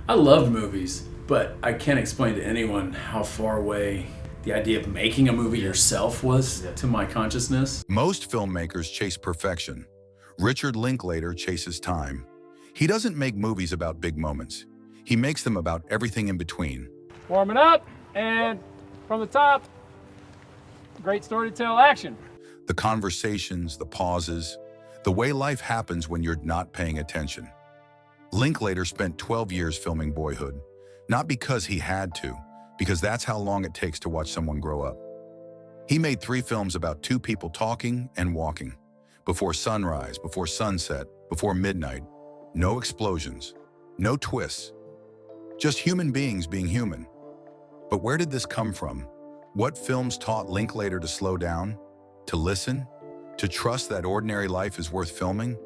I loved movies, but I can't explain to anyone how far away the idea of making a movie yourself was to my consciousness. Most filmmakers chase perfection. Richard Linklater chases time. He doesn't make movies about big moments. He makes them about everything in between. Warming up, and from the top, great story to tell, action. The conversations, the pauses, the way life happens when you're not paying attention. Linklater spent 12 years filming Boyhood, not because he had to, because that's how long it takes to watch someone grow up. He made 3 films about 2 people talking and walking. Before sunrise, before sunset, before midnight. No explosions, no twists, just human beings being human. But where did this come from? What films taught Linklater to slow down, to listen, to trust that ordinary life is worth filming?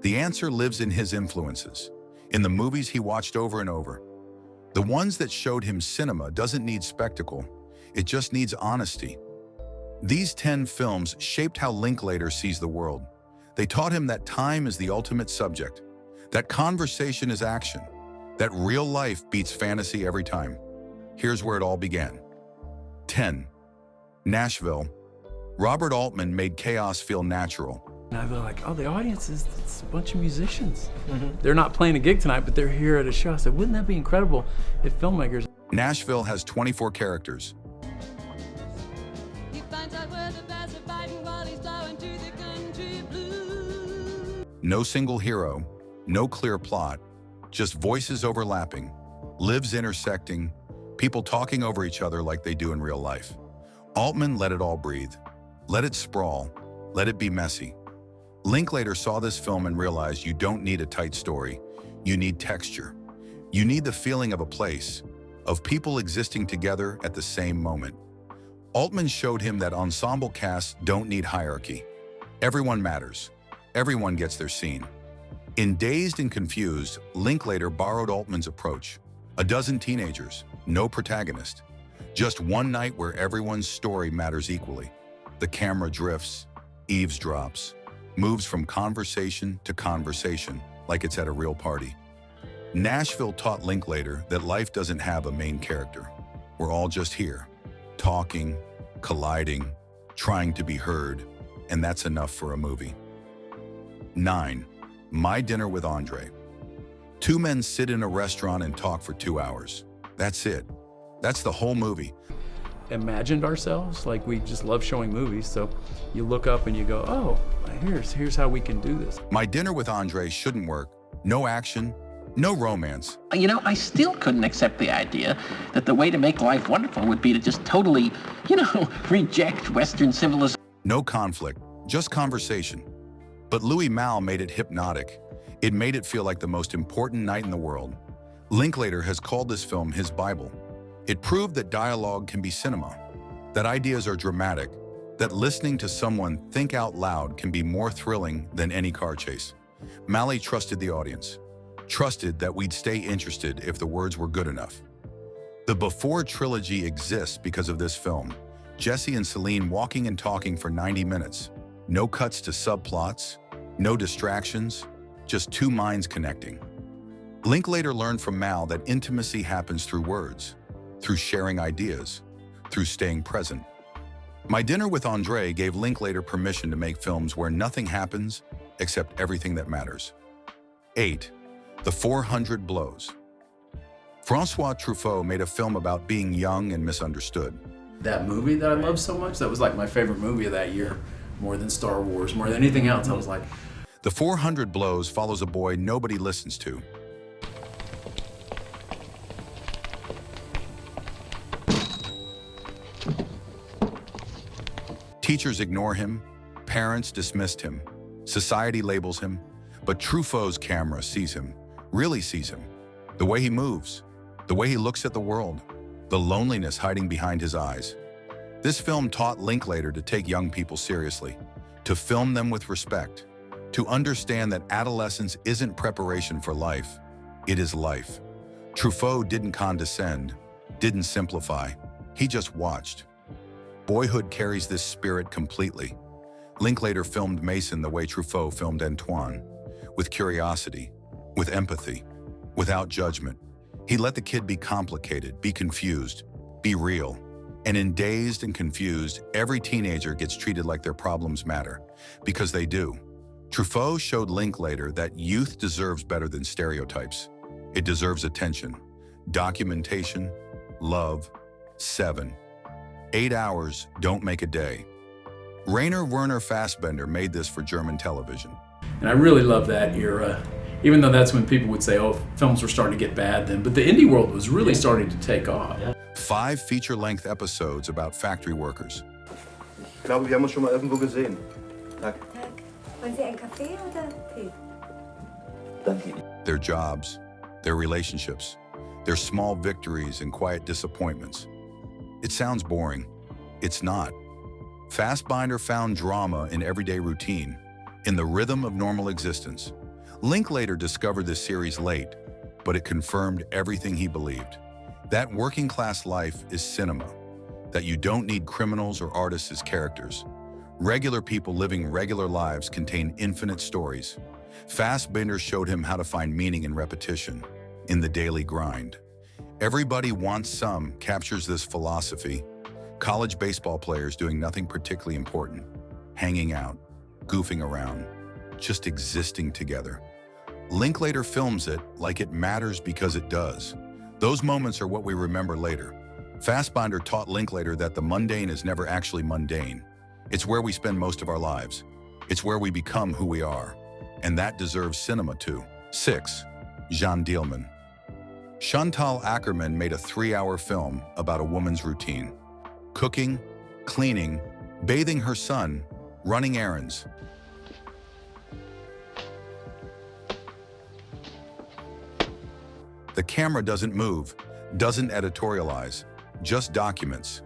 The answer lives in his influences, in the movies he watched over and over. The ones that showed him cinema doesn't need spectacle, it just needs honesty. These 10 films shaped how Linklater sees the world. They taught him that time is the ultimate subject, that conversation is action, that real life beats fantasy every time. Here's where it all began. 10. Nashville. Robert Altman made chaos feel natural. And I'd be like, oh, the audience is it's a bunch of musicians. They're not playing a gig tonight, but they're here at a show. I said, wouldn't that be incredible if filmmakers... Nashville has 24 characters. No single hero, no clear plot, just voices overlapping, lives intersecting, people talking over each other like they do in real life. Altman let it all breathe. Let it sprawl. Let it be messy. Linklater saw this film and realized you don't need a tight story. You need texture. You need the feeling of a place, of people existing together at the same moment. Altman showed him that ensemble casts don't need hierarchy. Everyone matters. Everyone gets their scene. In Dazed and Confused, Linklater borrowed Altman's approach. A dozen teenagers, no protagonist. Just one night where everyone's story matters equally. The camera drifts, eavesdrops, moves from conversation to conversation, like it's at a real party. Nashville taught Linklater that life doesn't have a main character. We're all just here, talking, colliding, trying to be heard, and that's enough for a movie. 9. My Dinner with Andre. 2 men sit in a restaurant and talk for 2 hours. That's it. That's the whole movie. Imagined ourselves, like we just love showing movies, so you look up and you go, oh, here's how we can do this. My Dinner with Andre shouldn't work. No action, no romance. You know, I still couldn't accept the idea that the way to make life wonderful would be to just totally, reject Western civilization. No conflict, just conversation. But Louis Malle made it hypnotic. It made it feel like the most important night in the world. Linklater has called this film his Bible. It proved that dialogue can be cinema, that ideas are dramatic, that listening to someone think out loud can be more thrilling than any car chase. Malle trusted the audience, trusted that we'd stay interested if the words were good enough. The Before trilogy exists because of this film. Jesse and Celine walking and talking for 90 minutes. No cuts to subplots, no distractions, just 2 minds connecting. Linklater learned from Malle that intimacy happens through words, through sharing ideas, through staying present. My Dinner with Andre gave Linklater permission to make films where nothing happens except everything that matters. 8. The 400 Blows. François Truffaut made a film about being young and misunderstood. That movie that I love so much, that was like my favorite movie of that year, more than Star Wars, more than anything else. I was like... The 400 Blows follows a boy nobody listens to. Teachers ignore him, parents dismissed him, society labels him, but Truffaut's camera sees him, really sees him. The way he moves, the way he looks at the world, the loneliness hiding behind his eyes. This film taught Linklater to take young people seriously, to film them with respect, to understand that adolescence isn't preparation for life, it is life. Truffaut didn't condescend, didn't simplify, he just watched. Boyhood carries this spirit completely. Linklater filmed Mason the way Truffaut filmed Antoine, with curiosity, with empathy, without judgment. He let the kid be complicated, be confused, be real. And in Dazed and Confused, every teenager gets treated like their problems matter, because they do. Truffaut showed Linklater that youth deserves better than stereotypes. It deserves attention, documentation, love. 7. 8 hours don't make a day. Rainer Werner Fassbinder made this for German television. And I really love that era, even though that's when people would say, oh, films were starting to get bad then. But the indie world was really starting to take off. 5 feature-length episodes about factory workers. Ich glaube, wir haben uns schon mal irgendwo gesehen. Tag. Tag. Wollen Sie einen Kaffee oder Tee? Danke. Their jobs, their relationships, their small victories and quiet disappointments. It sounds boring. It's not. Fassbinder found drama in everyday routine, in the rhythm of normal existence. Linklater discovered this series late, but it confirmed everything he believed. That working-class life is cinema, that you don't need criminals or artists as characters. Regular people living regular lives contain infinite stories. Fassbinder showed him how to find meaning in repetition, in the daily grind. Everybody Wants Some captures this philosophy. College baseball players doing nothing particularly important, hanging out, goofing around, just existing together. Linklater films it like it matters because it does. Those moments are what we remember later. Fassbinder taught Linklater that the mundane is never actually mundane. It's where we spend most of our lives. It's where we become who we are. And that deserves cinema too. 6. Jeanne Dielman. Chantal Akerman made a 3-hour film about a woman's routine. Cooking, cleaning, bathing her son, running errands. The camera doesn't move, doesn't editorialize, just documents.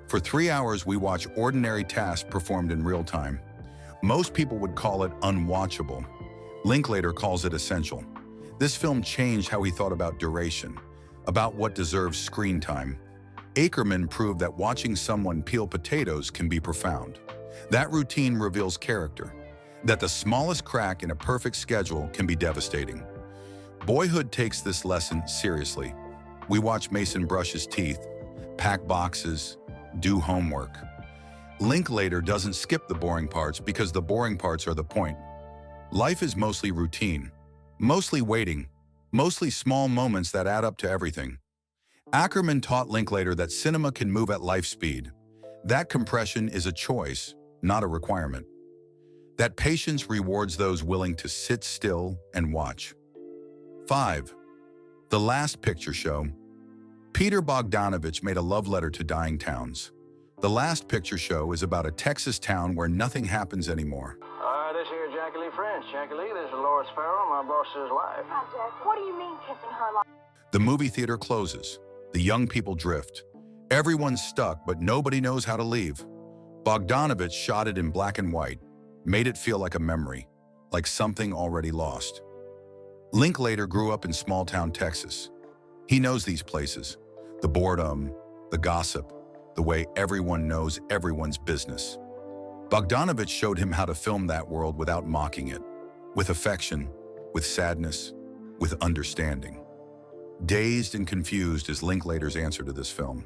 For 3 hours, we watch ordinary tasks performed in real time. Most people would call it unwatchable. Linklater calls it essential. This film changed how he thought about duration, about what deserves screen time. Akerman proved that watching someone peel potatoes can be profound. That routine reveals character, that the smallest crack in a perfect schedule can be devastating. Boyhood takes this lesson seriously. We watch Mason brush his teeth, pack boxes, do homework. Linklater doesn't skip the boring parts because the boring parts are the point. Life is mostly routine, mostly waiting, mostly small moments that add up to everything. Akerman taught Linklater that cinema can move at life speed. That compression is a choice, not a requirement. That patience rewards those willing to sit still and watch. 5. The Last Picture Show. Peter Bogdanovich made a love letter to dying towns. The Last Picture Show is about a Texas town where nothing happens anymore. This here is Jackie Lee French. Jackie Lee, this is Loris Farrell, my boss's wife. Hi, Jack. What do you mean kissing her like? The movie theater closes. The young people drift. Everyone's stuck, but nobody knows how to leave. Bogdanovich shot it in black and white, made it feel like a memory, like something already lost. Linklater grew up in small-town Texas. He knows these places, the boredom, the gossip, the way everyone knows everyone's business. Bogdanovich showed him how to film that world without mocking it, with affection, with sadness, with understanding. Dazed and Confused is Linklater's answer to this film.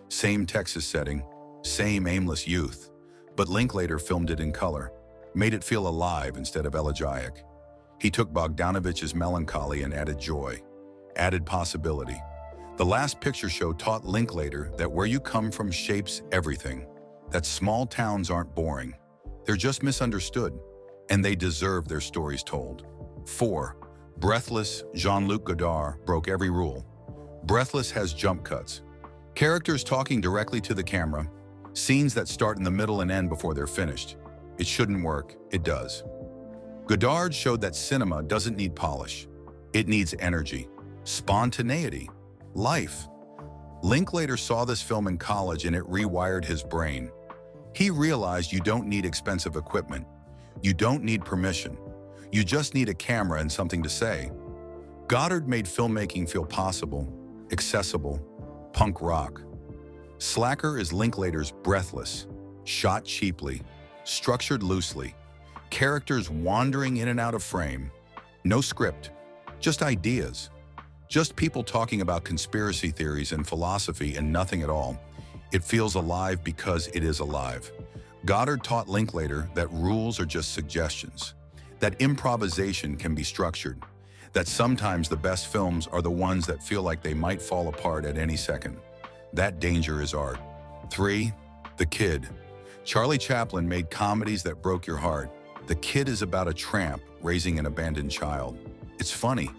Same Texas setting, same aimless youth, but Linklater filmed it in color, made it feel alive instead of elegiac. He took Bogdanovich's melancholy and added joy, added possibility. The Last Picture Show taught Linklater that where you come from shapes everything, that small towns aren't boring. They're just misunderstood, and they deserve their stories told. 4. Breathless, Jean-Luc Godard broke every rule. Breathless has jump cuts. Characters talking directly to the camera, scenes that start in the middle and end before they're finished. It shouldn't work, it does. Godard showed that cinema doesn't need polish. It needs energy, spontaneity, life. Linklater saw this film in college and it rewired his brain. He realized you don't need expensive equipment. You don't need permission. You just need a camera and something to say. Godard made filmmaking feel possible, accessible, punk rock. Slacker is Linklater's Breathless, shot cheaply, structured loosely, characters wandering in and out of frame. No script, just ideas. Just people talking about conspiracy theories and philosophy and nothing at all. It feels alive because it is alive. Goddard taught Linklater that rules are just suggestions, that improvisation can be structured, that sometimes the best films are the ones that feel like they might fall apart at any second. That danger is art. 3. The Kid. Charlie Chaplin made comedies that broke your heart. The Kid is about a tramp raising an abandoned child. It's funny,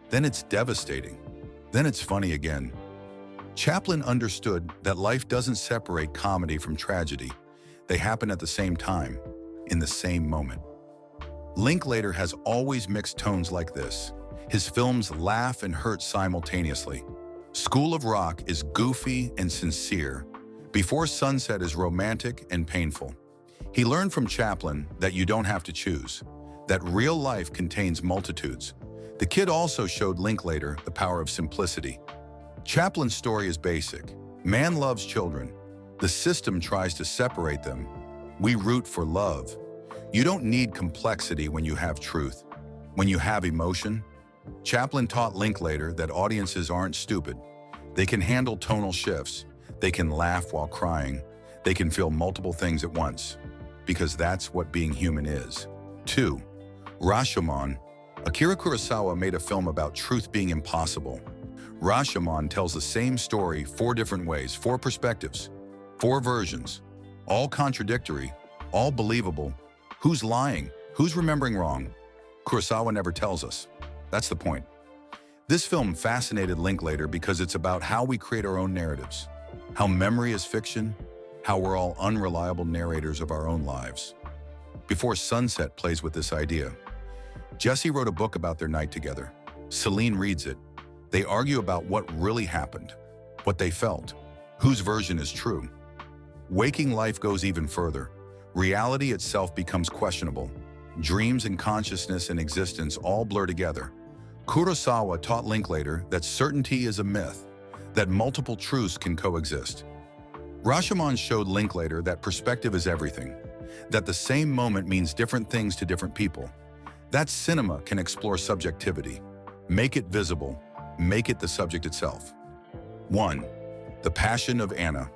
then it's devastating, then it's funny again. Chaplin understood that life doesn't separate comedy from tragedy. They happen at the same time, in the same moment. Linklater has always mixed tones like this. His films laugh and hurt simultaneously. School of Rock is goofy and sincere. Before Sunset is romantic and painful. He learned from Chaplin that you don't have to choose, that real life contains multitudes. The Kid also showed Linklater the power of simplicity. Chaplin's story is basic. Man loves children. The system tries to separate them. We root for love. You don't need complexity when you have truth. When you have emotion, Chaplin taught Linklater that audiences aren't stupid. They can handle tonal shifts. They can laugh while crying. They can feel multiple things at once, because that's what being human is. 2. Rashomon. Akira Kurosawa made a film about truth being impossible. Rashomon tells the same story 4 different ways, 4 perspectives, 4 versions, all contradictory, all believable. Who's lying? Who's remembering wrong? Kurosawa never tells us. That's the point. This film fascinated Linklater because it's about how we create our own narratives, how memory is fiction, how we're all unreliable narrators of our own lives. Before Sunset plays with this idea. Jesse wrote a book about their night together. Celine reads it. They argue about what really happened, what they felt, whose version is true. Waking life goes even further. Reality itself becomes questionable. Dreams and consciousness and existence all blur together. Kurosawa taught Linklater that certainty is a myth, that multiple truths can coexist. Rashomon showed Linklater that perspective is everything, that the same moment means different things to different people. That cinema can explore subjectivity, make it visible, make it the subject itself. 1. The Passion of Anna.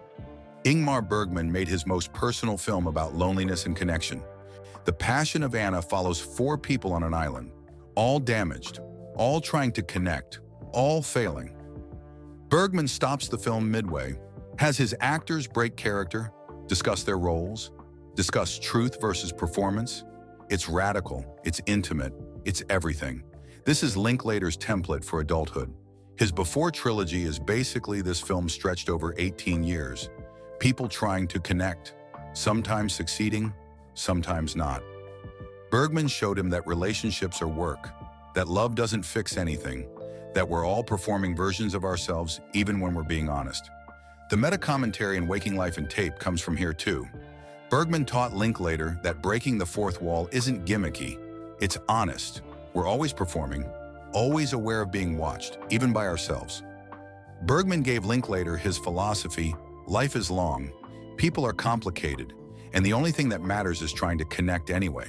Ingmar Bergman made his most personal film about loneliness and connection. The Passion of Anna follows 4 people on an island, all damaged, all trying to connect, all failing. Bergman stops the film midway, has his actors break character, discuss their roles, discuss truth versus performance. It's radical, it's intimate, it's everything. This is Linklater's template for adulthood. His Before trilogy is basically this film stretched over 18 years. People trying to connect, sometimes succeeding, sometimes not. Bergman showed him that relationships are work, that love doesn't fix anything, that we're all performing versions of ourselves even when we're being honest. The meta-commentary in Waking Life and Tape comes from here too. Bergman taught Linklater that breaking the fourth wall isn't gimmicky, it's honest. We're always performing, always aware of being watched, even by ourselves. Bergman gave Linklater his philosophy, life is long, people are complicated, and the only thing that matters is trying to connect anyway.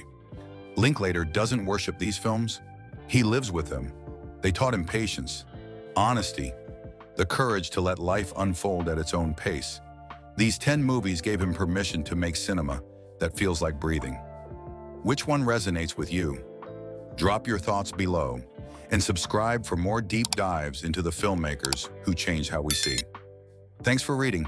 Linklater doesn't worship these films, he lives with them. They taught him patience, honesty, the courage to let life unfold at its own pace. These 10 movies gave him permission to make cinema that feels like breathing. Which one resonates with you? Drop your thoughts below and subscribe for more deep dives into the filmmakers who change how we see. Thanks for reading.